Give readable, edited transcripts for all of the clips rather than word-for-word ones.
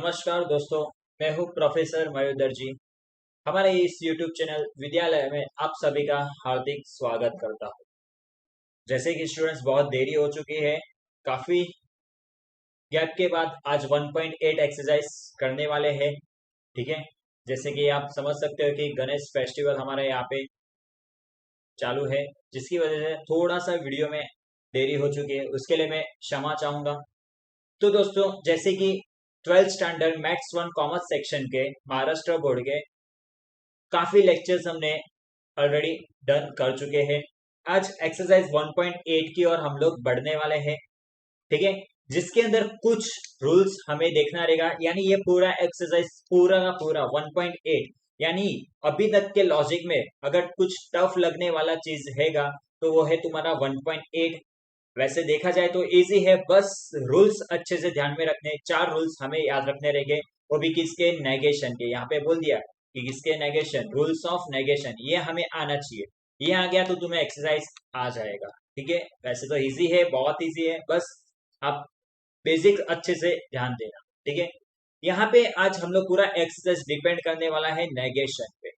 नमस्कार दोस्तों, मैं हूं प्रोफेसर मयूदर जी। हमारे इस YouTube चैनल विद्यालय में आप सभी का हार्दिक स्वागत करता हूं। जैसे कि स्टूडेंट्स बहुत देरी हो चुकी है, काफी गैप के बाद आज 1.8 एक्सरसाइज करने वाले हैं। ठीक है, जैसे कि आप समझ सकते हो कि गणेश फेस्टिवल हमारे यहाँ पे चालू है, जिसकी वजह से थोड़ा सा वीडियो में देरी हो चुकी है, उसके लिए मैं क्षमा चाहूंगा। तो दोस्तों, जैसे कि 12th standard maths 1 commerce section के महाराष्ट्र बोर्ड के काफी लेक्चर्स हमने ऑलरेडी डन कर चुके हैं। आज एक्सरसाइज 1.8 की ओर हम लोग बढ़ने वाले हैं। ठीक है, जिसके अंदर कुछ रूल्स हमें देखना रहेगा, यानी ये पूरा एक्सरसाइज पूरा का पूरा 1.8 यानी अभी तक के लॉजिक में अगर कुछ टफ लगने वाला चीज हैगा तो वो है तुम्हारा 1.8। वैसे देखा जाए तो इजी है, बस रूल्स अच्छे से ध्यान में रखने, 4 रूल्स हमें याद रखने रहेंगे। वो भी किसके? नेगेशन के। यहाँ पे बोल दिया कि किसके? नेगेशन, रूल्स ऑफ नेगेशन, ये हमें आना चाहिए। ये आ गया तो तुम्हें एक्सरसाइज आ जाएगा। ठीक है, वैसे तो इजी है, बहुत इजी है, बस आप बेसिक अच्छे से ध्यान देना। ठीक है, यहाँ पे आज हम लोग पूरा एक्सरसाइज डिपेंड करने वाला है नेगेशन पे।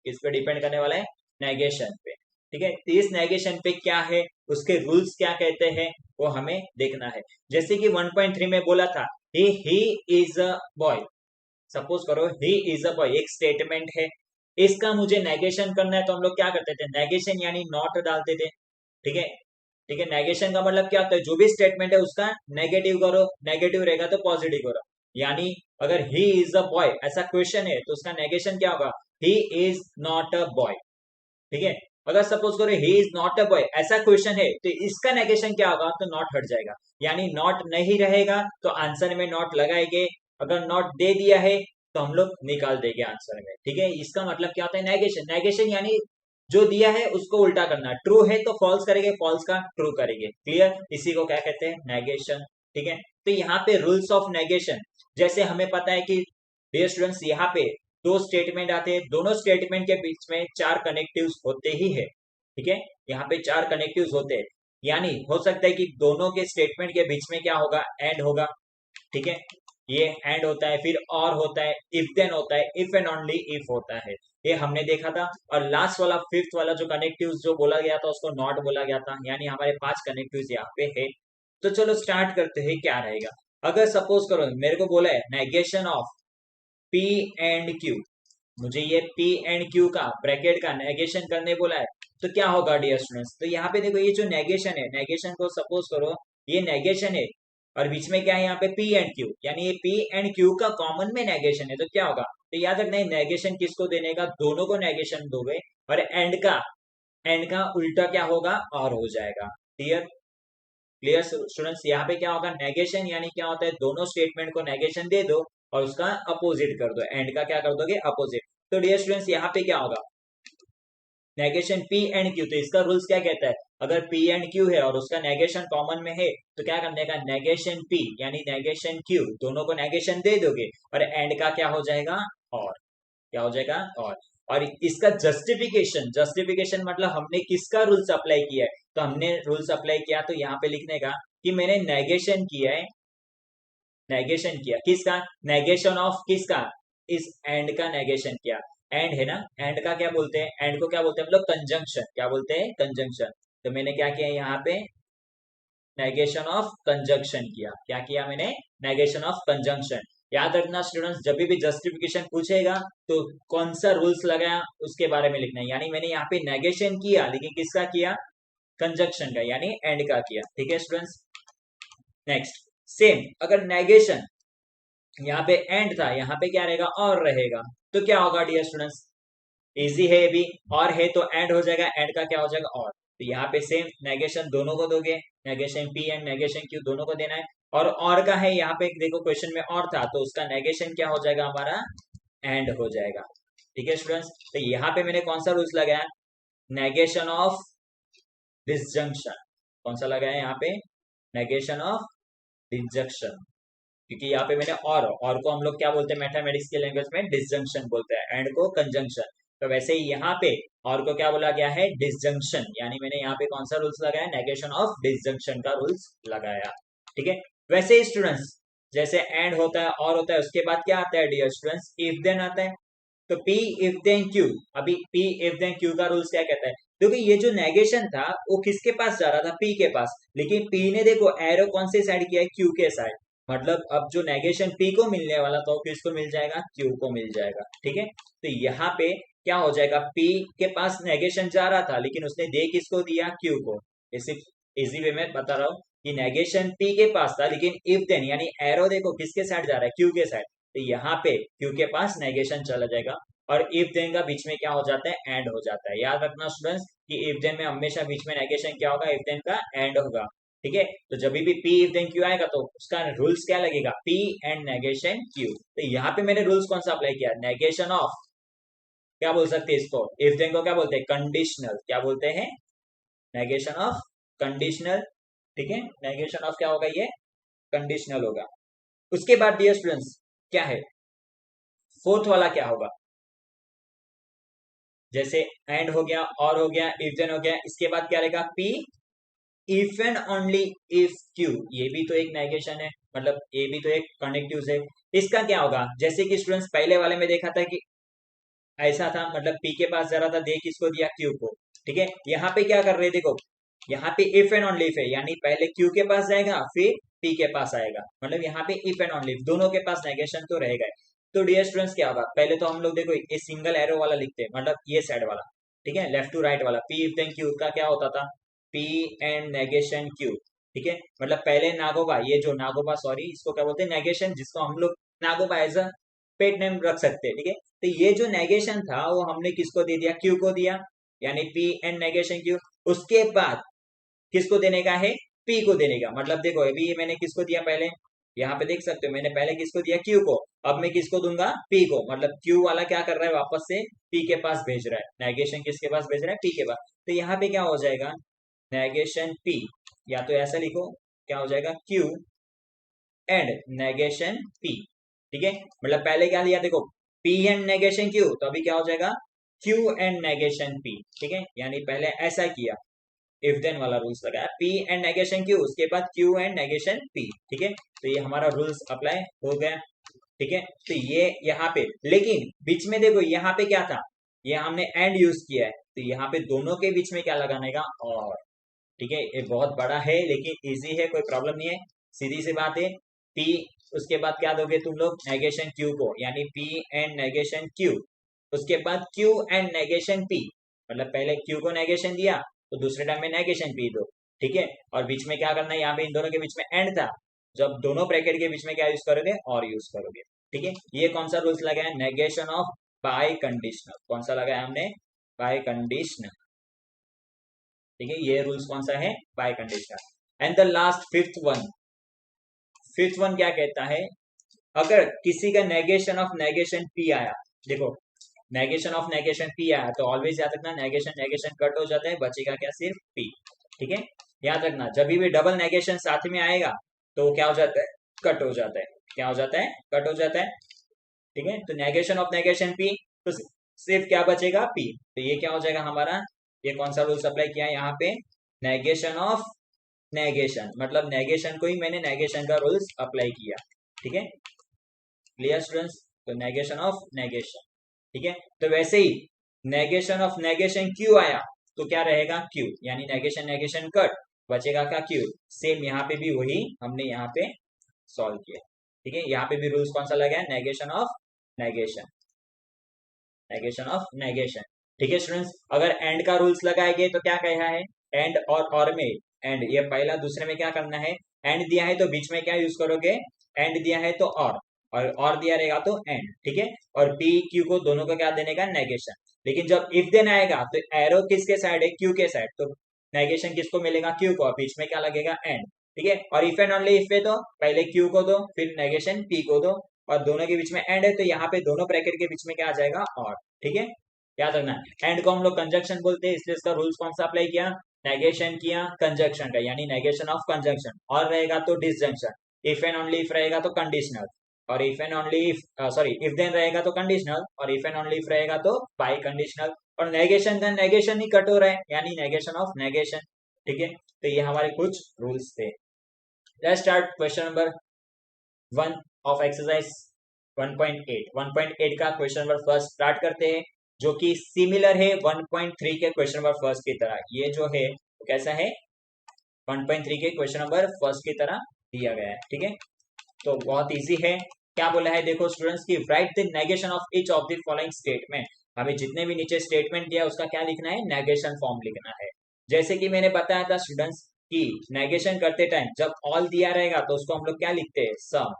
किस पे डिपेंड करने वाला है? नेगेशन पे। ठीक है, तो इस नेगेशन पे क्या है, उसके रूल्स क्या कहते हैं, वो हमें देखना है। जैसे कि 1.3 में बोला था he is a boy. Suppose करो ही इज अ बॉय एक स्टेटमेंट है, इसका मुझे नेगेशन करना है, तो हम लोग क्या करते थे? नेगेशन यानी नॉट डालते थे। ठीक है, ठीक है, नेगेशन का मतलब क्या होता है? जो भी स्टेटमेंट है उसका नेगेटिव करो, नेगेटिव रहेगा तो पॉजिटिव करो। यानी अगर ही इज अ बॉय ऐसा क्वेश्चन है तो उसका नेगेशन क्या होगा? He is not a boy. ठीक है, अगर सपोज करो he is not a boy ऐसा क्वेश्चन है तो इसका नेगेशन क्या होगा? तो नॉट हट जाएगा, यानी नॉट नहीं रहेगा तो आंसर में नॉट लगाएंगे। अगर नॉट दे दिया है तो हम लोग निकाल देंगे आंसर में। ठीक है, इसका मतलब क्या होता है? नेगेशन। नेगेशन यानी जो दिया है उसको उल्टा करना, ट्रू है तो फॉल्स करेंगे, फॉल्स का ट्रू करेंगे। क्लियर? इसी को क्या कहते हैं? नेगेशन। ठीक है, तो यहाँ पे रूल्स ऑफ नेगेशन, जैसे हमें पता है कि डियर स्टूडेंट्स यहाँ पे 2 स्टेटमेंट आते हैं, दोनों स्टेटमेंट के बीच में 4 कनेक्टिव्स होते ही है। ठीक है, यहाँ पे 4 कनेक्टिव्स होते हैं, यानी हो सकता है कि दोनों के स्टेटमेंट के बीच में क्या होगा? एंड होगा। ठीक है, ये एंड होता है, फिर और होता है, इफ देन होता है, इफ एंड ओनली इफ होता है, ये हमने देखा था। और लास्ट वाला, फिफ्थ वाला जो कनेक्टिव जो बोला गया था उसको नॉट बोला गया था, यानी हमारे 5 कनेक्टिव यहाँ पे है। तो चलो स्टार्ट करते हैं, क्या रहेगा। अगर सपोज करो मेरे को बोला है negation of P and Q, मुझे ये पी एंड क्यू का ब्रैकेट का नेगेशन करने बोला है, तो क्या होगा डियर स्टूडेंट्स? तो यहाँ पे देखो, ये जो नेगेशन है, नेगेशन को सपोज करो ये नेगेशन है और बीच में क्या है? यहाँ पे पी एंड क्यू, यानी ये पी एंड क्यू का कॉमन में नेगेशन है, तो क्या होगा? तो याद रखना, नेगेशन किसको देने का? दोनों को नेगेशन दोगे, और एंड का उल्टा क्या होगा? और हो जाएगा। क्लियर? Clear students? यहाँ पे क्या होगा? नेगेशन यानी क्या होता है? दोनों स्टेटमेंट को नेगेशन दे दो और उसका अपोजिट कर दो, एंड का क्या कर दोगे? अपोजिट। तो डियर स्टूडेंट्स यहाँ पे क्या होगा? नेगेशन पी एंड क्यू, तो इसका रूल्स क्या कहता है? अगर पी एंड क्यू है और उसका नेगेशन कॉमन में है तो क्या करने का? नेगेशन पी यानी नेगेशन क्यू, दोनों को नेगेशन दे दोगे और एंड का क्या हो जाएगा? और। क्या हो जाएगा? और इसका जस्टिफिकेशन, जस्टिफिकेशन मतलब हमने किसका रूल्स अप्लाई किया है? तो हमने रूल्स अप्लाई किया तो यहाँ पे लिखने का कि मैंने नेगेशन किया है। नेगेशन किया किसका? नेगेशन ऑफ किसका? इस एंड का नेगेशन किया। एंड है ना, एंड का क्या बोलते हैं? एंड को क्या बोलते हैं हम लोग? कंजंक्शन। क्या बोलते हैं? कंजंक्शन। तो मैंने क्या किया यहाँ पे? नेगेशन ऑफ कंजंक्शन किया। क्या किया मैंने? Negation of conjunction. याद रखना स्टूडेंट्स, जब भी जस्टिफिकेशन पूछेगा तो कौन सा रूल्स लगाया उसके बारे में लिखना है। यानी मैंने यहाँ पे नेगेशन किया, लेकिन किसका किया? कंजंक्शन का, यानी एंड का किया। ठीक है स्टूडेंट्स, नेक्स्ट सेम, अगर नेगेशन यहाँ पे एंड था, यहाँ पे क्या रहेगा? और रहेगा, तो क्या होगा डियर स्टूडेंट्स? इजी है ये भी, और है तो एंड हो जाएगा, एंड का क्या हो जाएगा? और। तो यहाँ पे सेम नेगेशन दोनों को दोगे, negation P and negation Q दोनों को देना है। और का है यहाँ पे, देखो क्वेश्चन में और था तो उसका नेगेशन क्या हो जाएगा? हमारा एंड हो जाएगा। ठीक है स्टूडेंट्स, तो यहाँ पे मैंने कौन सा रूल्स लगाया? Negation of disjunction. कौन सा लगाया यहाँ पे? नेगेशन ऑफ डिसजंक्शन, क्योंकि यहाँ पे मैंने और को हम लोग क्या बोलते हैं मैथमेटिक्स के लैंग्वेज में? डिसजंक्शन बोलते हैं, एंड को कंजंक्शन। तो वैसे ही यहाँ पे और को क्या बोला गया है? डिसजंक्शन, यानी मैंने यहाँ पे कौन सा रूल्स लगाया? नेगेशन ऑफ डिसजंक्शन का रूल्स लगाया। ठीक है, वैसे ही स्टूडेंट्स जैसे एंड होता है और होता है, उसके बाद क्या आता है डियर स्टूडेंट्स, इफ देन आता है। तो पी इफ देन क्यू, अभी पी इफ देन क्यू का रूल्स क्या कहता है, क्योंकि ये जो नेगेशन था वो किसके पास जा रहा था, पी के पास, लेकिन पी ने देखो एरो कौन से साइड किया है, क्यू के साइड, मतलब अब जो नेगेशन पी को मिलने वाला था वो किसको मिल जाएगा, क्यू को मिल जाएगा। ठीक है, तो यहाँ पे क्या हो जाएगा, पी के पास नेगेशन जा रहा था लेकिन उसने दे किसको दिया, क्यू को। इसी इजी वे में बता रहा हूँ कि नेगेशन पी के पास था लेकिन इफ देन यानी एरो देखो किसके साइड जा रहा है, क्यू के साइड, तो यहाँ पे क्यू के पास नेगेशन चला जाएगा और इफ देन का बीच में क्या हो जाता है, एंड हो जाता है। याद रखना स्टूडेंट्स कि इफ देन में हमेशा बीच में नेगेशन क्या होगा, इफ देन का एंड होगा। ठीक है, तो जब भी पी इफ देन क्यू आएगा तो उसका रूल्स क्या लगेगा, पी एंड नेगेशन क्यू। तो यहाँ पे मैंने रूल्स कौन सा अप्लाई किया, नेगेशन ऑफ, क्या बोल सकते हैं इसको, इफ देन को क्या बोलते हैं, कंडीशनल, क्या बोलते हैं, नेगेशन ऑफ कंडीशनल। ठीक है, नेगेशन ऑफ क्या होगा, ये कंडीशनल होगा। उसके बाद डियर स्टूडेंट्स क्या है, फोर्थ वाला क्या होगा, जैसे एंड हो गया और हो गया, इफ देन हो गया, इसके बाद क्या रहेगा, P if and only if Q, ये भी तो एक नेगेशन है, मतलब ये भी तो एक कनेक्टिव है। इसका क्या होगा, जैसे कि स्टूडेंट्स पहले वाले में देखा था कि ऐसा था, मतलब पी के पास जा रहा था, दे किसको दिया, क्यू को। ठीक है, यहाँ पे क्या कर रहे हैं देखो, यहाँ पे इफ एंड ओनली इफ है, यानी पहले क्यू के पास जाएगा फिर पी के पास आएगा, मतलब यहाँ पे इफ एंड ओनली इफ दोनों के पास नेगेशन तो रहेगा ही। तो डियर स्टूडेंट्स क्या होगा, पहले तो हम लोग देखो ये सिंगल एरो वाला लिखते हैं, मतलब ये साइड वाला, ठीक है, लेफ्ट टू राइट वाला, पी इफ देन क्यू का क्या होता था, पी एंड नेगेशन क्यू। ठीक है, मतलब पहले नागोबा, ये जो नागोबा, सॉरी इसको क्या बोलते हैं, नेगेशन, जिसको हम लोग नागोबा एज अ पेट नेम रख सकते हैं। ठीक है, तो ये जो नेगेशन था वो हमने किसको दे दिया, क्यू को दिया, यानी पी एंड नेगेशन क्यू। उसके बाद किसको देने का है, पी को देने का, मतलब देखो अभी ये मैंने किसको दिया, पहले यहाँ पे देख सकते हो मैंने पहले किसको दिया, क्यू को, अब मैं किसको दूंगा, पी को, मतलब क्यू वाला क्या कर रहा है, वापस से पी के पास भेज रहा है, नेगेशन किसके पास भेज रहा है, पी के पास। तो यहाँ पे क्या हो जाएगा, नेगेशन पी, या तो ऐसा लिखो, क्या हो जाएगा, क्यू एंड नेगेशन पी। ठीक है, मतलब पहले क्या लिया देखो, पी एंड नेगेशन क्यू, तो अभी क्या हो जाएगा, क्यू एंड नेगेशन पी। ठीक है, यानी पहले ऐसा किया, इफ देन वाला रूल्स लगाया, पी एंड नेगेशन क्यू, उसके बाद क्यू एंड नेगेशन पी। ठीक है, तो ये हमारा रूल्स अप्लाई हो गया। ठीक है, तो ये यहाँ पे, लेकिन बीच में देखो यहाँ पे क्या था, ये हमने एंड यूज किया है, तो यहाँ पे दोनों के बीच में क्या लगाने का, और। ठीक है, ये बहुत बड़ा है लेकिन इजी है, कोई प्रॉब्लम नहीं है, सीधी सी बात है। पी, उसके बाद क्या दोगे तुम लोग, नेगेशन क्यू को, यानी पी एंड नेगेशन क्यू, उसके बाद क्यू एंड नेगेशन पी, मतलब पहले क्यू को नेगेशन दिया तो दूसरे टाइम में नेगेशन पी दो। ठीक है, और बीच में क्या करना है, यहाँ पे इन दोनों के बीच में एंड था, जब दोनों ब्रैकेट के बीच में क्या यूज करोगे, और यूज करोगे। ठीक है, ये कौन सा रूल्स लगाया, नेगेशन ऑफ बाय कंडीशनल, कौन सा लगाया हमने, बाय कंडीशनल। ठीक है, ये रूल्स कौन सा है, bye conditional. And the last fifth one, fifth one क्या कहता है, अगर किसी का नेगेशन ऑफ नेगेशन पी आया, देखो नेगेशन ऑफ नेगेशन पी आया तो ऑलवेज याद रखना, नेगेशन नेगेशन कट हो जाता है, बचेगा क्या, सिर्फ पी। ठीक है, याद रखना जब भी डबल नेगेशन साथ में आएगा तो क्या हो जाता है, कट हो जाता है, क्या हो जाता है, कट हो जाता है। ठीक है, तो नेगेशन ऑफ नेगेशन पी, तो सिर्फ क्या बचेगा, पी, तो ये क्या हो जाएगा हमारा, ये कौन सा रूल्स अप्लाई किया यहाँ पे, नेगेशन ऑफ नेगेशन, मतलब नेगेशन को ही मैंने नेगेशन का रूल्स अप्लाई किया। ठीक है, क्लियर स्टूडेंट्स, तो नेगेशन ऑफ नेगेशन। ठीक है, तो वैसे ही नेगेशन ऑफ नेगेशन क्यू आया तो क्या रहेगा, क्यू, यानी नेगेशन नेगेशन कट, बचेगा क्या, क्यू। सेम यहाँ पे भी वही हमने यहाँ पे सॉल्व किया। ठीक है, यहाँ पे भी रूल्स कौन सा लगा है, negation of negation, negation of negation. ठीक है स्टूडेंट्स, अगर एंड का रूल्स लगाएंगे तो क्या कहा है, एंड और में, एंड ये पहला, दूसरे में क्या करना है, एंड दिया है तो बीच में क्या यूज करोगे, एंड दिया है तो और दिया रहेगा तो एंड। ठीक है, और पी क्यू को दोनों को क्या देने का, नेगेशन। लेकिन जब इफ देन आएगा तो एरो किसके साइड है, क्यू के साइड, तो नेगेशन किसको मिलेगा, क्यू को, बीच में क्या लगेगा, एंड। ठीक है, और इफ एंड ओनली इफ है तो पहले क्यू को दो फिर नेगेशन पी को दो, और दोनों के बीच में एंड है तो यहाँ पे दोनों ब्रैकेट के बीच में क्या आ जाएगा, और। ठीक है, याद रखना एंड को हम लोग कंजक्शन बोलते हैं, इसलिए इसका रूल्स कौन सा अप्लाई किया, नेगेशन किया कंजक्शन का, यानी नेगेशन ऑफ कंजक्शन, और रहेगा तो disjunction, if and only if रहेगा तो कंडीशनल, और if and only if, sorry if then रहेगा तो कंडीशनल, और इफ एंड ओनली इफ रहेगा तो बाय कंडीशनल, और नेगेशन देन नेगेशन ही कट हो रहा है, यानी नेगेशन ऑफ नेगेशन। ठीक है, तो ये हमारे कुछ रूल्स थे। Let's start question number one of exercise 1.8 का क्वेश्चन नंबर फर्स्ट स्टार्ट करते हैं, जो कि सिमिलर है 1.3 के क्वेश्चन नंबर फर्स्ट की तरह। ये जो है वो कैसा है, 1.3 के क्वेश्चन नंबर फर्स्ट की तरह दिया गया है। ठीक है, तो बहुत इजी है। क्या बोला है देखो स्टूडेंट्स की, right the negation of each of the following statement. हमें जितने भी नीचे स्टेटमेंट दिया उसका क्या लिखना है, नेगेशन फॉर्म लिखना है। जैसे कि मैंने बताया था स्टूडेंट्स कि नेगेशन करते टाइम जब ऑल दिया रहेगा तो उसको हम लोग क्या लिखते हैं, सम,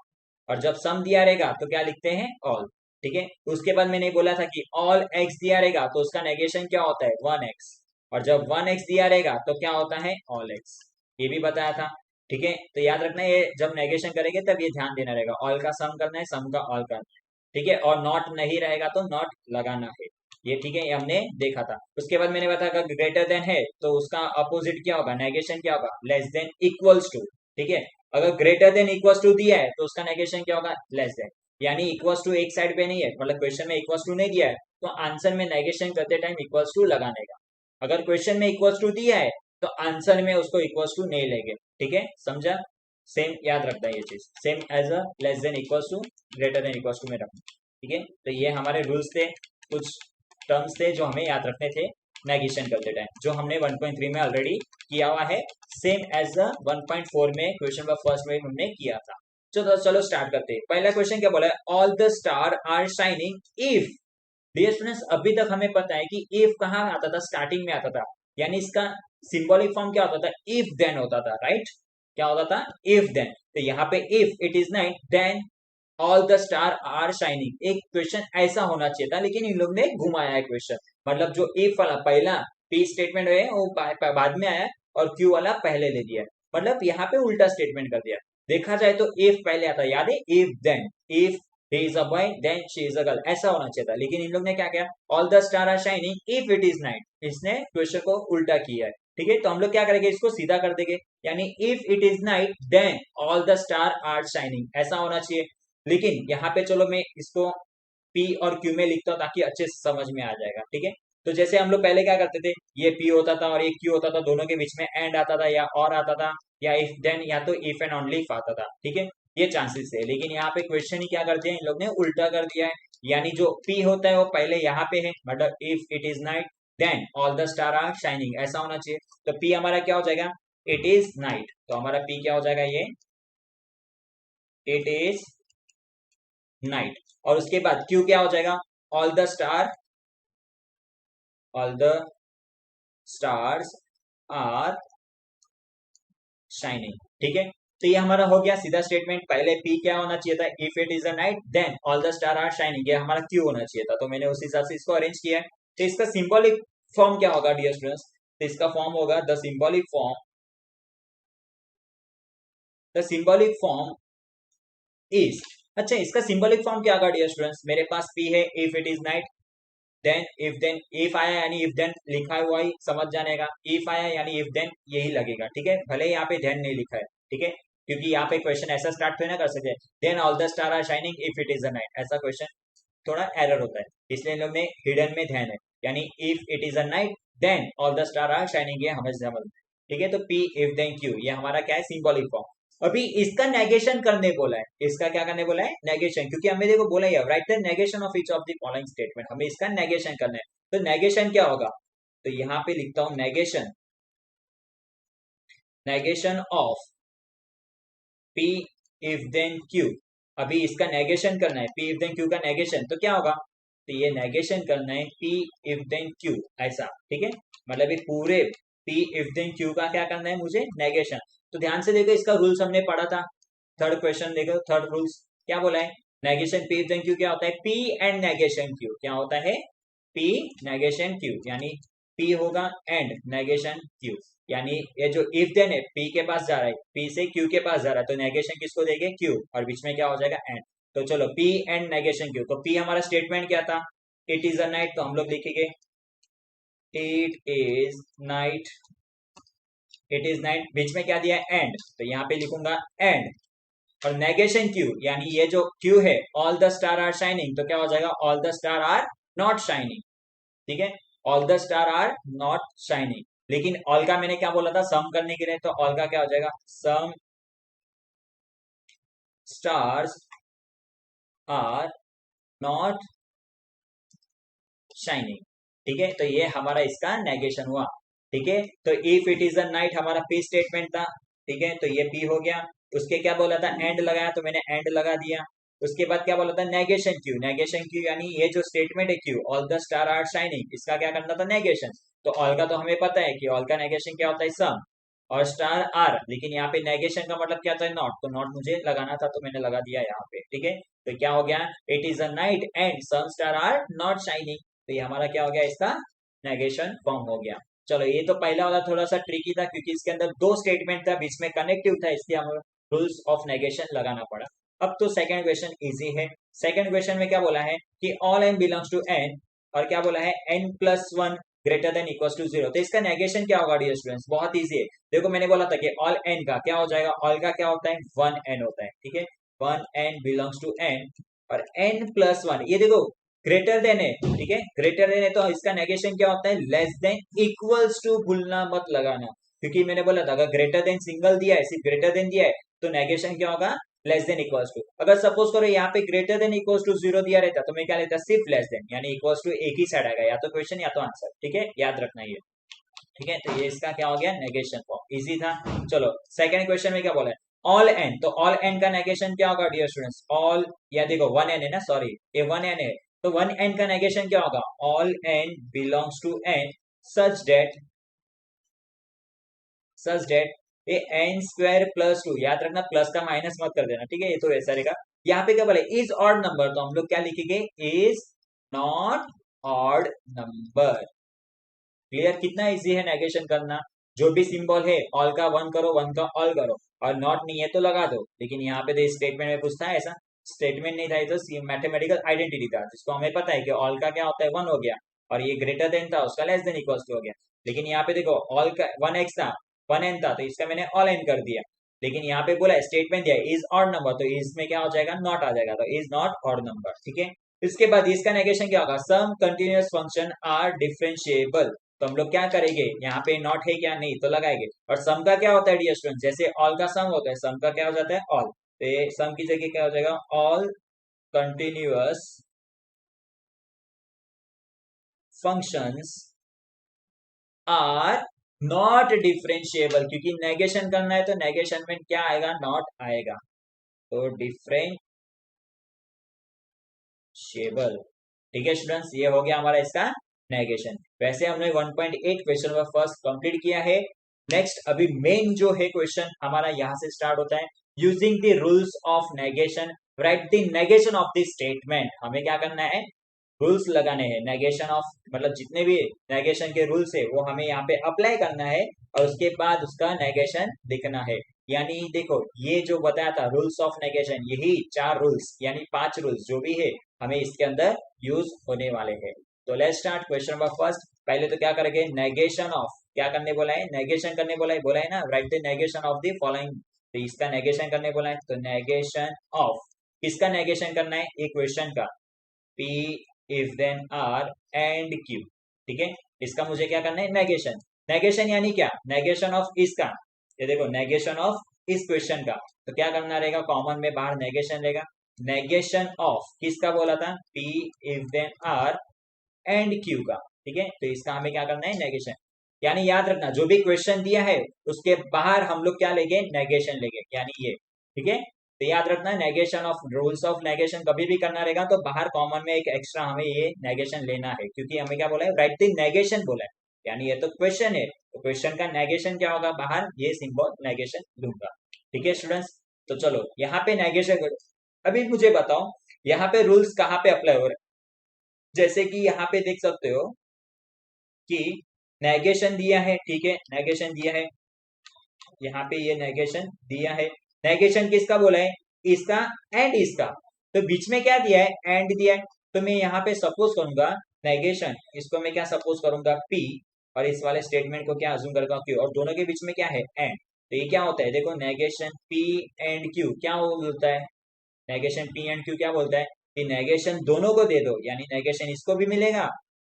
और जब सम दिया रहेगा तो क्या लिखते हैं, ऑल। ठीक है, उसके बाद मैंने बोला था कि ऑल एक्स दिया रहेगा तो उसका नेगेशन क्या होता है, 1x, और जब 1x दिया रहेगा तो क्या होता है, ऑल एक्स। ये भी बताया था। ठीक है, तो याद रखना है, ये जब नेगेशन करेंगे तब ये ध्यान देना रहेगा, ऑल का सम करना है, सम का ऑल करना है। ठीक है, और नॉट नहीं रहेगा तो नॉट लगाना है। ये ठीक है, ये हमने देखा था। उसके बाद मैंने बताया ग्रेटर देन है तो उसका अपोजिट क्या होगा, नेगेशन क्या होगा, लेस देन इक्वल्स टू। ठीक है, अगर ग्रेटर देन इक्वल्स टू दिया है तो उसका नेगेशन क्या होगा, लेस देन। यानी इक्वल्स टू एक साइड पे नहीं है, मतलब क्वेश्चन में इक्वल्स टू नहीं दिया है तो आंसर में नेगेशन करते टाइम इक्वल्स टू लगाने का। अगर क्वेश्चन में इक्वल्स टू दिया है तो आंसर में उसको इक्वल्स टू नहीं लेंगे। ठीक है, समझा। सेम याद रखना है ये चीज, same as a less than equals to, greater than equals to में रखना। ठीक है, तो ये हमारे रूल्स थे, कुछ टर्म्स थे जो हमें याद रखने थे नेगेशन करते टाइम, जो हमने 1.3 में ऑलरेडी किया हुआ है, सेम एज अ 1.4 में क्वेश्चन नंबर फर्स्ट में हमने किया था। चलो स्टार्ट करते हैं। पहला क्वेश्चन क्या बोला है, all the star are shining if. Dear students, अभी तक हमें पता है कि इफ कहाँ आता था, स्टार्टिंग में आता था, यानी इसका सिंबॉलिक फॉर्म क्या होता था, इफ देन होता था, राइट। क्या होता था, इफ देन। तो यहाँ पे if it is night then all the star are shining, एक क्वेश्चन ऐसा होना चाहिए था, लेकिन इन लोग ने घुमाया है क्वेश्चन। मतलब जो इफ वाला पहला पी स्टेटमेंट है वो बाद में आया और क्यू वाला पहले ले दिया, मतलब यहाँ पे उल्टा स्टेटमेंट कर दिया। देखा जाए तो इफ पहले आता, याद है, if then, if he is a boy then she is a girl, ऐसा होना चाहिए था, लेकिन इन लोग ने क्या किया, all the star are shining if it is night. इसने क्वेश्चन को उल्टा किया है। ठीक है, तो हम लोग क्या करेंगे, इसको सीधा कर देंगे, यानी if it is night then all the star are shining, ऐसा होना चाहिए। लेकिन यहाँ पे चलो मैं इसको पी और क्यू में लिखता हूँ ताकि अच्छे से समझ में आ जाएगा। ठीक है, तो जैसे हम लोग पहले क्या करते थे, ये पी होता था और ये क्यू होता था, दोनों के बीच में एंड आता था या और आता था, या इफ देन, या तो इफ एंड ओनली इफ आता था। ठीक है, ये चांसेस है, लेकिन यहाँ पे क्वेश्चन ही क्या करते हैं, इन लोग ने उल्टा कर दिया है। यानी जो पी होता है वो पहले यहाँ पे है, मतलब if it is night then all the star are shining, ऐसा होना चाहिए। तो पी हमारा क्या हो जाएगा, इट इज नाइट, तो हमारा पी क्या हो जाएगा, ये इट इज नाइट। और उसके बाद क्यू क्या हो जाएगा, all the star, all the stars are shining. ठीक है, तो ये हमारा हो गया सीधा स्टेटमेंट। पहले पी क्या होना चाहिए था, if it is a night then all the star are shining, ये हमारा क्यू होना चाहिए था, तो मैंने उस हिसाब से इसको अरेंज किया है। तो इसका सिंबॉलिक फॉर्म क्या होगा डियर स्टूडेंट्स, तो इसका फॉर्म होगा द सिंबॉलिक फॉर्म इज। अच्छा, इसका सिंबॉलिक फॉर्म क्या होगा डियर स्टूडेंट्स, मेरे पास पी है, if it is night then if आया यानी इफ देन लिखा हुआ ही समझ जाने का, इफ आया यानी इफ देन यही लगेगा। ठीक है, भले यहाँ पे देन नहीं लिखा है। ठीक है, क्योंकि यहाँ पे क्वेश्चन ऐसा स्टार्ट तो ना कर सकते, then all the star are shining if it is a night, ऐसा क्वेश्चन थोड़ा एरर होता है, इसलिए इन लोग में हिडन में ध्यान है, यानी if it is a night then all the star are shining, ये हमें समझ में। ठीक है, तो पी इफ देन क्यू, ये हमारा क्या है, सिंबॉलिक फॉर्म। अभी इसका नेगेशन करने बोला है, इसका क्या करने बोला है, नेगेशन, क्योंकि हमें देखो बोला है right the negation of each of the following statement, हमें इसका नेगेशन करना है। तो नेगेशन क्या होगा, तो यहाँ पे लिखता हूं negation, negation of P if then Q. अभी इसका नेगेशन करना है, पी इफ देन क्यू का नेगेशन, तो क्या होगा, तो ये नेगेशन करना है पी इफ देन क्यू, ऐसा। ठीक है, मतलब ये पूरे पी इफ देन क्यू का क्या करना है मुझे, नेगेशन। तो ध्यान से देखो, इसका रूल्स हमने पढ़ा था, थर्ड क्वेश्चन देखो, थर्ड रूल्स क्या बोला है, negation P if then Q क्या होता है, पी एंड नेगेशन क्यू, क्या होता है, पी नेगेशन क्यू, यानी पी होगा एंड नेगेशन क्यू। यानी ये जो इफ देन है पी के पास जा रहा है, पी से क्यू के पास जा रहा है, तो नेगेशन किसको देंगे, क्यू, और बीच में क्या हो जाएगा, एंड। तो चलो पी एंड नेगेशन क्यू, तो पी हमारा स्टेटमेंट क्या था, इट इज अ नाइट, तो हम लोग लिखेंगे it is night, it is night, बीच में क्या दिया है, एंड, तो यहाँ पे लिखूंगा एंड। और नेगेशन क्यू, यानी ये जो क्यू है all the star are shining, तो क्या हो जाएगा, all the star are not shining. ठीक है, all the star are not shining, लेकिन ऑल का मैंने क्या बोला था, सम करने के लिए, तो ऑल का क्या हो जाएगा, सम स्टार्स आर नॉट शाइनिंग। ठीक है, तो ये हमारा इसका नेगेशन हुआ। ठीक है, तो if it is a night हमारा पी स्टेटमेंट था। ठीक है, तो ये पी हो गया। उसके क्या बोला था, एंड लगाया, तो मैंने एंड लगा दिया। उसके बाद क्या बोला था, नेगेशन क्यू। नेगेशन क्यू यानी ये जो स्टेटमेंट है Q, all the star are shining, इसका क्या करना था, नेगेशन। तो ऑल का तो हमें पता है कि ऑल का नेगेशन क्या होता है, सम। और स्टार आर, लेकिन यहाँ पे नेगेशन का मतलब क्या था, नॉट। तो नॉट मुझे लगाना था, तो मैंने लगा दिया यहाँ पे। ठीक है, तो क्या हो गया, it is a night and some star are not shining. तो ये हमारा क्या हो गया, इसका नेगेशन फॉर्म हो गया। चलो, ये तो पहला वाला थोड़ा सा ट्रिकी था, क्योंकि इसके अंदर दो स्टेटमेंट था, बीच में कनेक्टिव था, इसलिए हमें रूल्स ऑफ नेगेशन लगाना पड़ा। अब तो सेकंड क्वेश्चन इजी है। सेकंड क्वेश्चन में क्या बोला है कि all N belongs to N, और क्या बोला है, N plus one greater than equal to zero. तो इसका नेगेशन क्या होगा डियर स्टूडेंट्स, बहुत इजी है। देखो, मैंने बोला था कि ऑल एन का क्या हो जाएगा, ऑल का क्या होता है, वन एन होता है। ठीक है, one N belongs to N, और एन प्लस वन, ये देखो ग्रेटर देन है। ठीक है, ग्रेटर देन है, तो इसका नेगेशन क्या होता है, लेस देन इक्वल्स टू, भूलना मत लगाना, क्योंकि मैंने बोला था अगर ग्रेटर देन सिंगल दिया है, सिर्फ ग्रेटर देन दिया है, तो नेगेशन क्या होगा, लेस देन इक्वल्स टू। अगर सपोज करो यहाँ पे greater than equals to zero दिया रहता, तो मैं क्या लेता, सिर्फ लेस देन, यानी इक्वल्स टू एक ही साइड आएगा, या तो क्वेश्चन या तो आंसर। ठीक है, याद रखना ये। ठीक है, तो ये इसका क्या हो गया, नेगेशन फॉर्म, इजी था। चलो, सेकंड क्वेश्चन में क्या बोला है, ऑल एन। तो ऑल एन का नेगेशन क्या होगा डियर स्टूडेंट्स, ऑल, या देखो वन एन है ना, सॉरी ये वन एन है, तो वन एन का नेगेशन क्या होगा, all N belongs to N such that ये एन स्क्वायर प्लस टू, याद रखना प्लस का माइनस मत कर देना। ठीक है, ये तो ऐसा रहेगा। यहाँ पे क्या बोले, इज ऑड नंबर, तो हम लोग क्या लिखेंगे, is not odd number. Clear, कितना इजी है नेगेशन करना। जो भी सिंबल है, ऑल का वन करो, वन का ऑल करो, और नॉट नहीं है तो लगा दो। लेकिन यहाँ पे तो स्टेटमेंट में पूछता है, ऐसा स्टेटमेंट नहीं था, तो मैथमेटिकल आइडेंटिटी था, जिसको हमें पता है कि ऑल का क्या होता है, वन हो गया, और ये ग्रेटर देन था, उसका लेस देन इक्वल्स टू हो गया। लेकिन यहाँ पे देखो, ऑल का वन एक्स था, वन एन था, तो इसका मैंने ऑल एन कर दिया। लेकिन यहाँ पे बोला स्टेटमेंट दिया इज ऑड नंबर, तो इसमें क्या हो जाएगा, नॉट आ जाएगा, तो इज नॉट ऑड नंबर। ठीक है, इसके बाद इसका नेगेशन क्या होगा, सम कंटिन्यूअस फंक्शन आर डिफरेंशिएबल। तो हम लोग क्या करेंगे, यहाँ पे नॉट है क्या, नहीं तो लगाएंगे। और सम का क्या होता है डियर स्टूडेंट, जैसे ऑल का सम होता है, सम का क्या हो जाता है, ऑल। तो ये सम की जगह क्या हो जाएगा, all continuous functions are not differentiable, क्योंकि नेगेशन करना है, तो नेगेशन में क्या आएगा, नॉट आएगा, तो डिफरेंशिएबल। ठीक है स्टूडेंट्स, ये हो गया हमारा इसका नेगेशन। वैसे हमने 1.8 क्वेश्चन नंबर फर्स्ट कंप्लीट किया है। नेक्स्ट अभी मेन जो है क्वेश्चन हमारा यहाँ से स्टार्ट होता है, using the rules of negation right the negation of the statement. हमें क्या करना है, रूल्स लगाने हैं, नेगेशन ऑफ मतलब जितने भी नेगेशन के रूल्स है वो हमें यहाँ पे अप्लाई करना है, और उसके बाद उसका नेगेशन लिखना है। यानी देखो, ये जो बताया था रूल्स ऑफ नेगेशन, यही चार रूल्स यानी पांच रूल्स जो भी है हमें इसके अंदर यूज होने वाले हैं। तो let's start question number first. पहले तो क्या करेंगे, नेगेशन ऑफ, क्या करने बोला है, नेगेशन करने बोला है ना, right the negation of the following. तो इसका नेगेशन करने बोला है, तो नेगेशन ऑफ, किसका नेगेशन करना है, एक क्वेश्चन का, P if then R and Q। ठीक है, इसका मुझे क्या करना है, नेगेशन। नेगेशन यानी क्या, नेगेशन ऑफ इसका, ये देखो नेगेशन ऑफ इस क्वेश्चन का, तो क्या करना रहेगा, कॉमन में बाहर नेगेशन रहेगा। नेगेशन ऑफ किसका बोला था, P if then R and Q का। ठीक है, तो इसका हमें क्या करना है, नेगेशन। यानी याद रखना, जो भी क्वेश्चन दिया है उसके बाहर हम लोग क्या लेंगे, नेगेशन लेंगे, यानी ये। ठीक है, तो याद रखना, negation of, rules of negation कभी भी करना रहेगा तो बाहर कॉमन में एक एक्स्ट्रा हमें ये नेगेशन लेना है, क्योंकि हमें क्या बोला है, राइट द नेगेशन बोला है, यानी ये तो क्वेश्चन है, तो क्वेश्चन का नेगेशन क्या होगा, बाहर ये सिंबल नेगेशन लूंगा। ठीक है स्टूडेंट्स, तो चलो यहाँ पे नेगेशन। अभी मुझे बताओ, यहाँ पे रूल्स कहाँ पे अप्लाई हो रहे हैं, जैसे कि यहाँ पे देख सकते हो कि नेगेशन दिया है। ठीक है, नेगेशन दिया है, यहाँ पे ये नेगेशन दिया है। नेगेशन किसका बोला है, इसका एंड इसका, तो बीच में क्या दिया है, एंड दिया है। तो मैं यहाँ पे सपोज करूंगा नेगेशन, इसको मैं क्या सपोज करूंगा, P, और इस वाले स्टेटमेंट को क्या अज्यूम करूंगा, Q, और दोनों के बीच में क्या है, एंड। तो ये क्या होता है, देखो नेगेशन P एंड Q क्या बोलता है, नेगेशन P एंड Q क्या बोलता है कि नेगेशन दोनों को दे दो, यानी नेगेशन इसको भी मिलेगा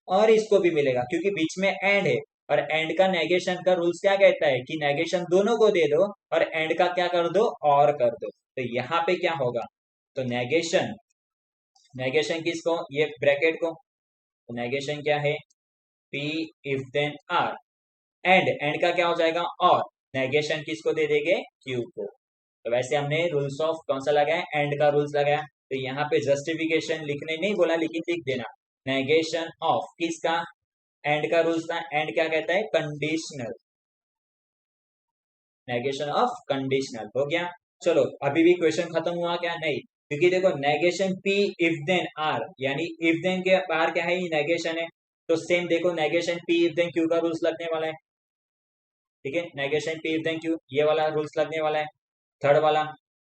और इसको भी मिलेगा, क्योंकि बीच में एंड है। और एंड का नेगेशन का रूल्स क्या कहता है कि नेगेशन दोनों को दे दो और एंड का क्या कर दो और कर दो। तो यहाँ पे क्या होगा, तो नेगेशन, नेगेशन किसको, ये ब्रैकेट को, तो नेगेशन क्या है, P if then R, and का क्या हो जाएगा और, नेगेशन किसको दे देंगे, क्यू को। तो वैसे हमने रूल्स ऑफ कौन सा लगाया, एंड का रूल्स लगाया। तो यहाँ पे जस्टिफिकेशन लिखने नहीं बोला, लेकिन लिख देना नेगेशन ऑफ किसका, एंड का रूल्स था, एंड क्या कहता है, कंडीशनल, नेगेशन ऑफ कंडीशनल हो गया। चलो अभी भी क्वेश्चन खत्म हुआ क्या, नहीं, क्योंकि देखो negation P if then R, यानी इफ देन के बाहर क्या है, ये नेगेशन है। तो सेम देखो negation P if then Q का रूल्स लगने वाला है, ठीक है, negation P if then Q, ये वाला रूल्स लगने वाला है। थर्ड वाला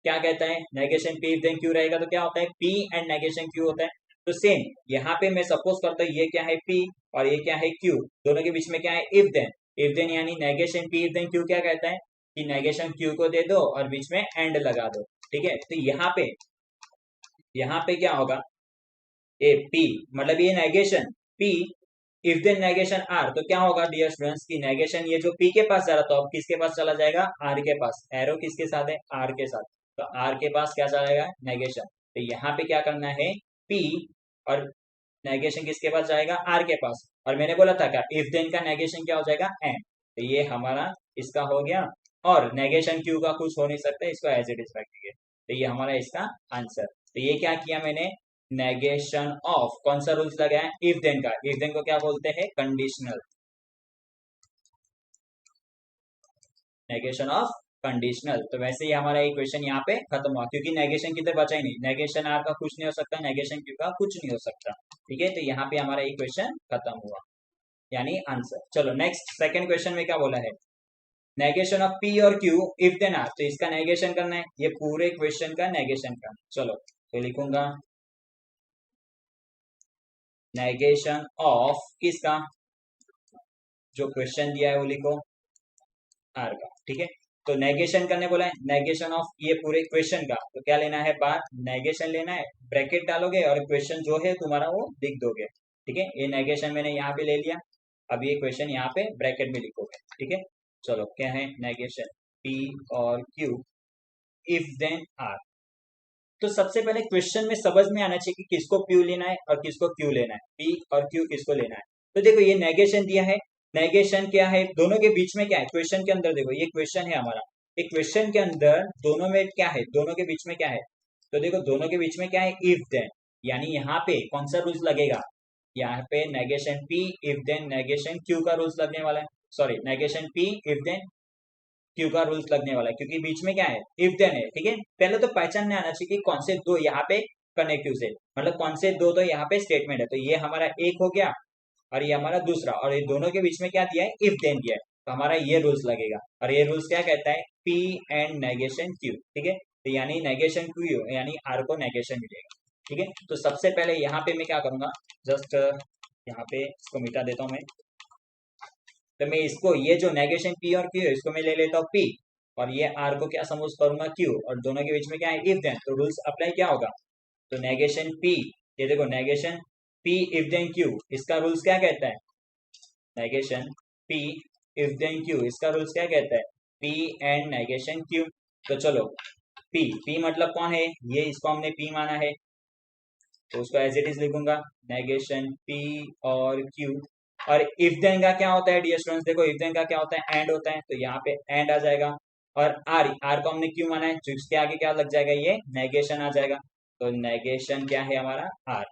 क्या कहता है, negation P if then Q रहेगा तो क्या होता है, पी एंड नेगेशन क्यू होता है। तो सेम यहाँ पे मैं सपोज करता हूँ ये क्या है पी और ये क्या है क्यू, दोनों के बीच में क्या है इफ देन, इफ देन यानी negation P if then Q क्या कहता है कि नेगेशन क्यू को दे दो और बीच में एंड लगा दो, ठीक है। तो यहाँ पे क्या होगा, ए पी मतलब ये negation P if then negation R, तो क्या होगा डियर स्टूडेंट्स की नेगेशन ये जो पी के पास जा रहा था अब किसके पास चला जाएगा, आर के पास, एरो किसके साथ है, आर के साथ, तो आर के पास क्या चला जाएगा, नेगेशन। तो यहाँ पे क्या करना है, पी और नेगेशन किसके पास जाएगा, आर के पास, और मैंने बोला था क्या इफ देन का नेगेशन क्या हो जाएगा, एंड। तो ये हमारा इसका हो गया, और नेगेशन क्यू का कुछ हो नहीं सकता, इसको एज इट इज रखेंगे। तो ये हमारा इसका आंसर। तो ये क्या किया मैंने, नेगेशन ऑफ कौन सा रूल्स लगाया, इफ देन का, इफ देन को क्या बोलते हैं, कंडीशनल, नेगेशन ऑफ कंडीशनल। तो वैसे ही हमारा एक क्वेश्चन यहाँ पे खत्म हुआ, क्योंकि नेगेशन किधर बचा ही नहीं, नेगेशन आर का कुछ नहीं हो सकता, नेगेशन क्यू का कुछ नहीं हो सकता, ठीक है। तो यहाँ पे हमारा एक क्वेश्चन खत्म हुआ, यानी आंसर। चलो नेक्स्ट सेकंड क्वेश्चन में क्या बोला है, नेगेशन ऑफ पी और क्यू इफ देन आर, तो इसका नेगेशन करना है, ये पूरे क्वेश्चन का नेगेशन करना। चलो तो लिखूंगा नेगेशन ऑफ किसका, जो क्वेश्चन दिया है वो लिखो, आर का, ठीक है। तो नेगेशन करने बोला है, नेगेशन ऑफ ये पूरे क्वेश्चन का, तो क्या लेना है, बार नेगेशन लेना है, ब्रैकेट डालोगे और क्वेश्चन जो है तुम्हारा वो लिख दोगे, ठीक है। ये नेगेशन मैंने यहाँ पे ले लिया, अब ये क्वेश्चन यहाँ पे ब्रैकेट में लिखोगे, ठीक है। चलो क्या है, नेगेशन पी और क्यू इफ देन आर। तो सबसे पहले क्वेश्चन में समझ में आना चाहिए कि किसको क्यू लेना है और किसको क्यू लेना है, पी और क्यू किसको लेना है। तो देखो ये नेगेशन दिया है, नेगेशन क्या है, दोनों के बीच में क्या है, क्वेश्चन के अंदर देखो ये क्वेश्चन है हमारा, एक क्वेश्चन के अंदर दोनों में क्या है, दोनों के बीच में क्या है, तो देखो दोनों के बीच में क्या है, इफ देन, यानी यहाँ पे कौन सा रूल्स लगेगा, यहाँ पे negation P if then negation Q का रूल्स लगने वाला है, sorry negation P if then Q का रूल्स लगने वाला है, क्योंकि बीच में क्या है, इफ देन है, ठीक है। पहले तो पहचानने आना चाहिए कि कौन से दो यहाँ पे कनेक्टिव से, मतलब कौन से दो तो यहाँ पे स्टेटमेंट है। तो ये हमारा एक हो गया और ये हमारा दूसरा, और ये दोनों के बीच में क्या दिया है, इफ देन दिया है, तो हमारा ये रूल्स लगेगा। और ये रूल्स क्या कहता है, पी एंड नेगेशन क्यू, ठीक है। तो यानी नेगेशन क्यू यानी आर को नेगेशन मिलेगा, ठीक है। तो सबसे पहले यहाँ पे मैं क्या करूंगा, जस्ट यहाँ पे इसको मिटा देता हूँ मैं। तो मैं इसको, ये जो नेगेशन पी और क्यू है इसको मैं ले लेता हूँ पी, और ये आर को क्या समझ करूंगा क्यू, और दोनों के बीच में क्या है, इफ देन। तो रूल्स अप्लाई क्या होगा, तो नेगेशन पी, ये देखो negation P if then Q, इसका रूल्स क्या कहता है, negation P if then Q, इसका रूल्स क्या कहता है, पी एंड नेगेशन क्यू। तो चलो पी, पी मतलब कौन है, ये इसको हमने पी माना है, तो उसको एज इट इज लिखूंगा, नेगेशन पी और क्यू। और इफ देन का क्या होता है डियर स्टूडेंट्स, देखो इफ देन का क्या होता है, एंड होता है, तो यहाँ पे एंड आ जाएगा। और आर, आर को हमने क्यू माना है, तो इसके आगे क्या लग जाएगा, ये नेगेशन आ जाएगा। तो नेगेशन क्या है हमारा, आर,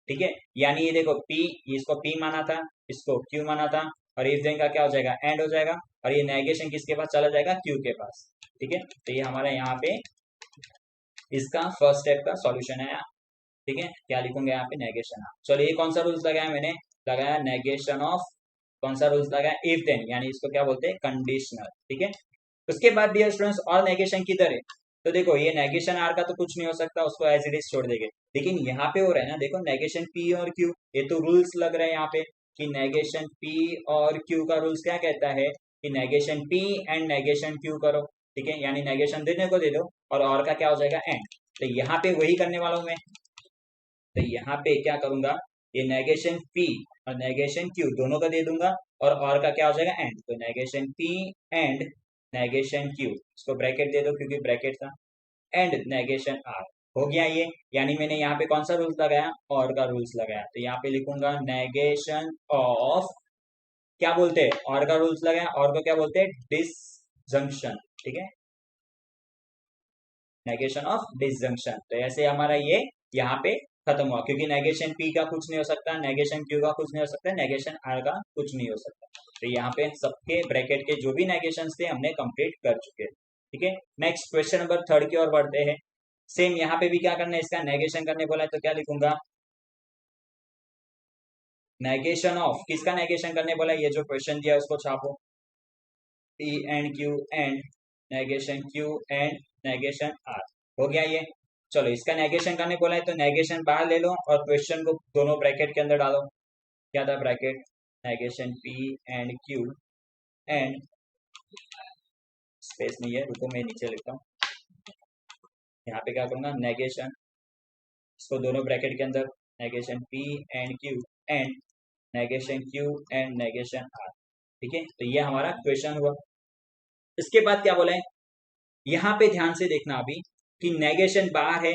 ठीक है। यानी ये देखो पी, इसको पी माना था, इसको क्यू माना था, और इफ देन का क्या हो जाएगा, एंड हो जाएगा, और ये नेगेशन किसके पास चला जाएगा, क्यू के पास, ठीक है। तो ये हमारा यहाँ पे इसका फर्स्ट स्टेप का सॉल्यूशन है, ठीक है। क्या लिखूंगा यहाँ पे, नेगेशन। चलो ये कौन सा रूल्स लगाया मैंने, लगाया नेगेशन ऑफ, कौन सा रूल्स लगाया, इफ देन, यानी इसको क्या बोलते हैं, कंडीशनल, ठीक है। उसके बाद डियर स्टूडेंट्स और नेगेशन किधर है, तो देखो ये नेगेशन आर का तो कुछ नहीं हो सकता, उसको एज इट इज छोड़ देंगे, लेकिन यहाँ पे हो रहा है ना, देखो नेगेशन पी और क्यू, ये तो रूल्स लग रहा है यहाँ पे कि नेगेशन पी और क्यू का रूल्स क्या कहता है कि negation P and negation Q करो, ठीक है। यानी नेगेशन देने को दे दो और का क्या हो जाएगा, एंड। तो यहाँ पे वही करने वाला हूं मैं, तो यहाँ पे क्या करूंगा, ये नेगेशन पी और नेगेशन क्यू दोनों का दे दूंगा, और का क्या हो जाएगा एंड, तो negation P and negation Q, इसको ब्रैकेट दे दो क्योंकि ब्रैकेट था, एंड नेगेशन आर। हो गया ये, यानी मैंने यहाँ पे कौन सा रूल्स लगाया, और का रूल्स लगाया, तो यहाँ पे लिखूंगा नेगेशन ऑफ, क्या बोलते हैं और का रूल्स लगाया, और को क्या बोलते हैं डिसजंक्शन, ठीक है, नेगेशन ऑफ डिसजंक्शन। तो ऐसे हमारा ये यहाँ पे खत्म हुआ, क्योंकि नेगेशन पी का कुछ नहीं हो सकता, नेगेशन क्यू का कुछ नहीं हो सकता, नेगेशन आर का कुछ नहीं हो सकता। तो यहाँ पे सबके ब्रैकेट के जो भी नेगेशन थे हमने कंप्लीट कर चुके हैं, ठीक है। नेक्स्ट क्वेश्चन नंबर 3 की ओर बढ़ते हैं। सेम यहाँ पे भी क्या करना है, इसका नेगेशन करने बोला है, तो क्या लिखूंगा, नेगेशन ऑफ, किसका नेगेशन करने बोला है, ये जो क्वेश्चन दिया है उसको छापो, P and Q and negation Q and negation R. हो गया ये। चलो इसका नेगेशन करने बोला है तो नेगेशन बाहर ले लो और क्वेश्चन को दोनों ब्रैकेट के अंदर डालो। क्या था bracket, negation P and Q and, space नहीं है, रुको मैं नीचे लिखता हूँ, यहाँ पे क्या करूंगा, नेगेशन, इसको दोनों ब्रैकेट के अंदर, negation P and Q and negation Q and negation R, ठीक है। तो ये हमारा क्वेश्चन हुआ। इसके बाद क्या बोला है, यहाँ पे ध्यान से देखना अभी कि नेगेशन बाहर है,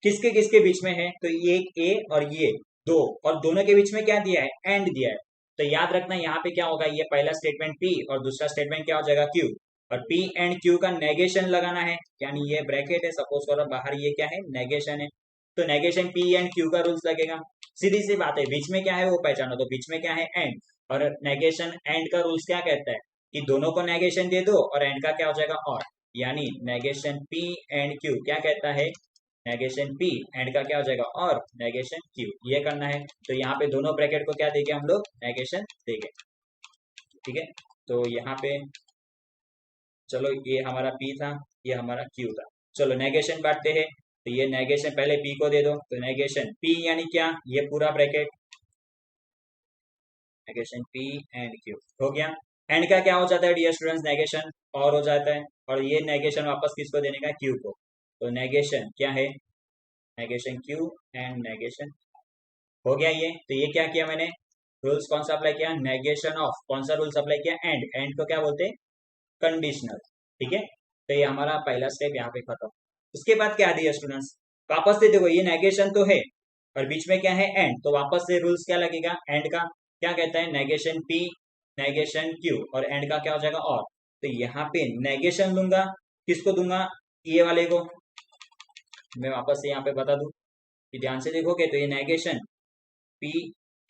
किसके किसके बीच में है, तो ये ए और ये दो, और दोनों के बीच में क्या दिया है, एंड दिया है। तो याद रखना यहाँ पे क्या होगा, ये पहला स्टेटमेंट पी और दूसरा स्टेटमेंट क्या हो जाएगा क्यू, और पी एंड क्यू का नेगेशन लगाना है, यानी ये ब्रैकेट है, सपोज करो बाहर ये क्या है, नेगेशन है, तो नेगेशन पी एंड क्यू का रूल्स लगेगा। सीधी सी बात है, बीच में क्या है वो पहचानो, तो बीच में क्या है एंड, और नेगेशन एंड का रूल्स क्या कहता है कि दोनों को नेगेशन दे दो और एंड का क्या हो जाएगा और, यानी नेगेशन पी एंड क्यू क्या कहता है, नेगेशन पी एंड का क्या हो जाएगा और नेगेशन क्यू, ये करना है। तो यहाँ पे दोनों ब्रैकेट को क्या देंगे हम लोग, नेगेशन देंगे, ठीक है। तो यहाँ पे चलो ये हमारा पी था, ये हमारा क्यू था, चलो नेगेशन बांटते हैं। तो ये नेगेशन पहले पी को दे दो, तो नेगेशन पी यानी क्या, ये पूरा bracket, negation P and Q हो गया। एंड का क्या हो जाता है डियर स्टूडेंट्स, नेगेशन और हो जाता है, और ये नेगेशन वापस किसको देने का, क्यू को। तो नेगेशन क्या है, नेगेशन क्यू एंड नेगेशन, हो गया ये। तो ये क्या किया मैंने, रूल्स कौन सा अप्लाई किया, नेगेशन ऑफ, कौन सा रूल्स अप्लाई किया, एंड, एंड को क्या बोलते हैं, कंडीशनल, ठीक है। तो ये हमारा पहला स्टेप यहाँ पे खत्म। उसके बाद क्या दिया स्टूडेंट्स, वापस से देखो ये नेगेशन तो है और बीच में क्या है एंड, तो वापस से रूल्स क्या लगेगा, एंड का क्या कहता है, नेगेशन पी नेगेशन क्यू और एंड का क्या हो जाएगा और। तो यहाँ पे नेगेशन दूंगा, किसको दूंगा, ये वाले को। मैं वापस से यहाँ पे बता दूं कि ध्यान से देखोगे तो ये नेगेशन पी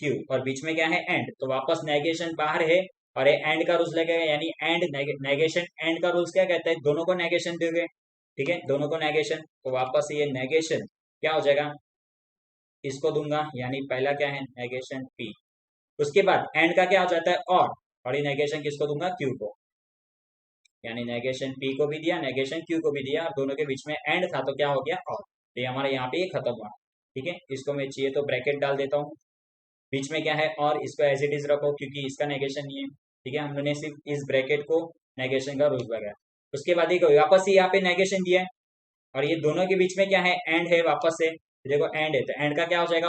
क्यू और बीच में क्या है एंड, तो वापस नेगेशन बाहर है और ये एंड का रूल्स लगेगा, यानी एंड नेगेशन एंड का रूल्स क्या कहता है, दोनों को नेगेशन दोगे, ठीक है, दोनों को नेगेशन, तो वापस ये नेगेशन क्या हो जाएगा, इसको दूंगा, यानी पहला क्या है नेगेशन पी, उसके बाद एंड का क्या हो जाता है और ये नेगेशन किसको दूंगा, क्यू को, यानी नेगेशन पी को भी दिया, नेगेशन क्यू को भी दिया, और दोनों के बीच में एंड था तो क्या हो गया और। तो ये हमारे यहाँ पे ये खत्म हुआ, ठीक है। इसको मैं चाहिए तो ब्रैकेट डाल देता हूँ, बीच में क्या है और, इसको एज इट इज रखो क्योंकि इसका नेगेशन नहीं है, ठीक है। हमने सिर्फ इस ब्रैकेट को नेगेशन का रूल लगाया। उसके बाद देखो वापस से यहाँ पे नेगेशन दिया है और ये दोनों के बीच में क्या है एंड है, वापस से देखो एंड है, तो एंड का क्या हो जाएगा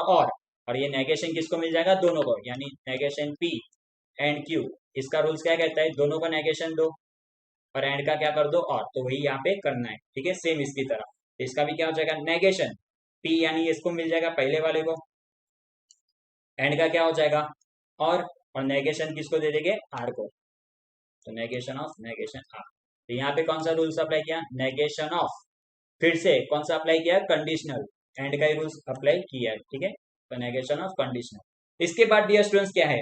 और ये नेगेशन किसको मिल जाएगा, दोनों को, यानी नेगेशन पी एंड क्यू, इसका रूल्स क्या कहता है, दोनों को नेगेशन दो और एंड का क्या कर दो और, तो वही यहाँ पे करना है, ठीक है, सेम इसकी तरह। तो इसका भी क्या हो जाएगा, नेगेशन पी यानी इसको मिल जाएगा पहले वाले को, एंड का क्या हो जाएगा और नेगेशन किसको दे देंगे, आर को, तो नेगेशन ऑफ नेगेशन आर। तो यहाँ पे कौन सा रूल्स अप्लाई किया, नेगेशन ऑफ, फिर से कौन सा अप्लाई किया, कंडीशनल, एंड का ही रूल्स अप्लाई किया है, ठीक है, तो नेगेशन ऑफ कंडीशनल। इसके बाद डियर स्टूडेंट्स क्या है,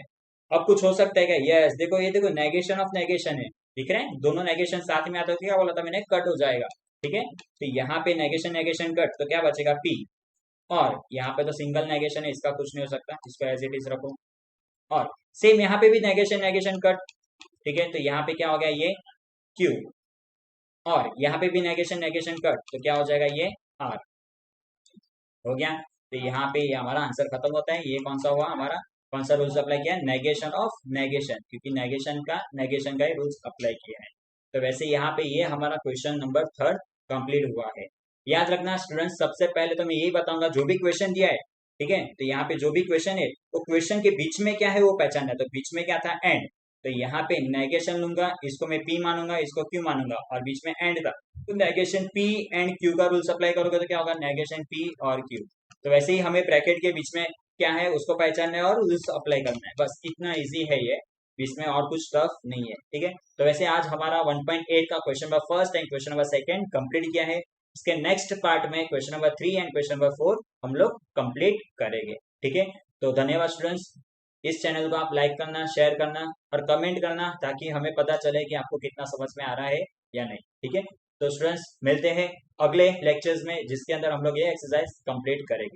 अब कुछ हो सकता है क्या, यस देखो ये देखो नेगेशन ऑफ नेगेशन है, दिख रहे हैं दोनों नेगेशन साथ में आता है, क्या बोला था मैंने, कट हो जाएगा, ठीक है। तो यहाँ पे नेगेशन नेगेशन कट, तो क्या बचेगा पी, और यहाँ पे तो सिंगल नेगेशन है, इसका कुछ नहीं हो सकता, इसको एज इट इज रखो, और सेम यहाँ पे भी नेगेशन नेगेशन कट, ठीक है। तो यहाँ पे क्या हो गया, ये क्यू, और यहाँ पे भी नेगेशन नेगेशन कट, तो क्या हो जाएगा, ये आर, हो गया। तो यहाँ पे ये हमारा आंसर खत्म होता है। ये कौन सा हुआ हमारा, कौन सा रूल्स अप्लाई किया है, नेगेशन ऑफ नेगेशन, क्योंकि नेगेशन का ही रूल्स अप्लाई किया है। तो वैसे यहाँ पे ये हमारा क्वेश्चन नंबर 3 कंप्लीट हुआ है। याद रखना स्टूडेंट्स, सबसे पहले तो मैं यही बताऊंगा, जो भी क्वेश्चन दिया है ठीक है। तो यहाँ पे जो भी क्वेश्चन है वो क्वेश्चन के बीच में क्या है वो पहचानना है। तो बीच में क्या था, एंड, तो यहाँ पे नेगेशन लूंगा, इसको मैं पी मानूंगा, इसको क्यू मानूंगा, और बीच में एंड था तो नेगेशन पी एंड क्यू का रूल्स अप्लाई करोगे तो क्या होगा, नेगेशन पी और क्यू। तो वैसे ही हमें ब्रैकेट के बीच में क्या है उसको पहचानना है और रूल्स अप्लाई करना है, बस इतना इजी है ये, इसमें और कुछ टफ नहीं है, ठीक है। तो वैसे आज हमारा 1.8 का question number first and question number second complete किया है। इसके नेक्स्ट पार्ट में question number 3 and question number 4 हम लोग कंप्लीट करेंगे, ठीक है। तो धन्यवाद स्टूडेंट्स, इस चैनल को आप लाइक करना, शेयर करना और कमेंट करना ताकि हमें पता चले कि आपको कितना समझ में आ रहा है या नहीं, ठीक है। तो स्टूडेंट्स मिलते हैं अगले लेक्चर्स में जिसके अंदर हम लोग ये एक्सरसाइज कंप्लीट करेंगे।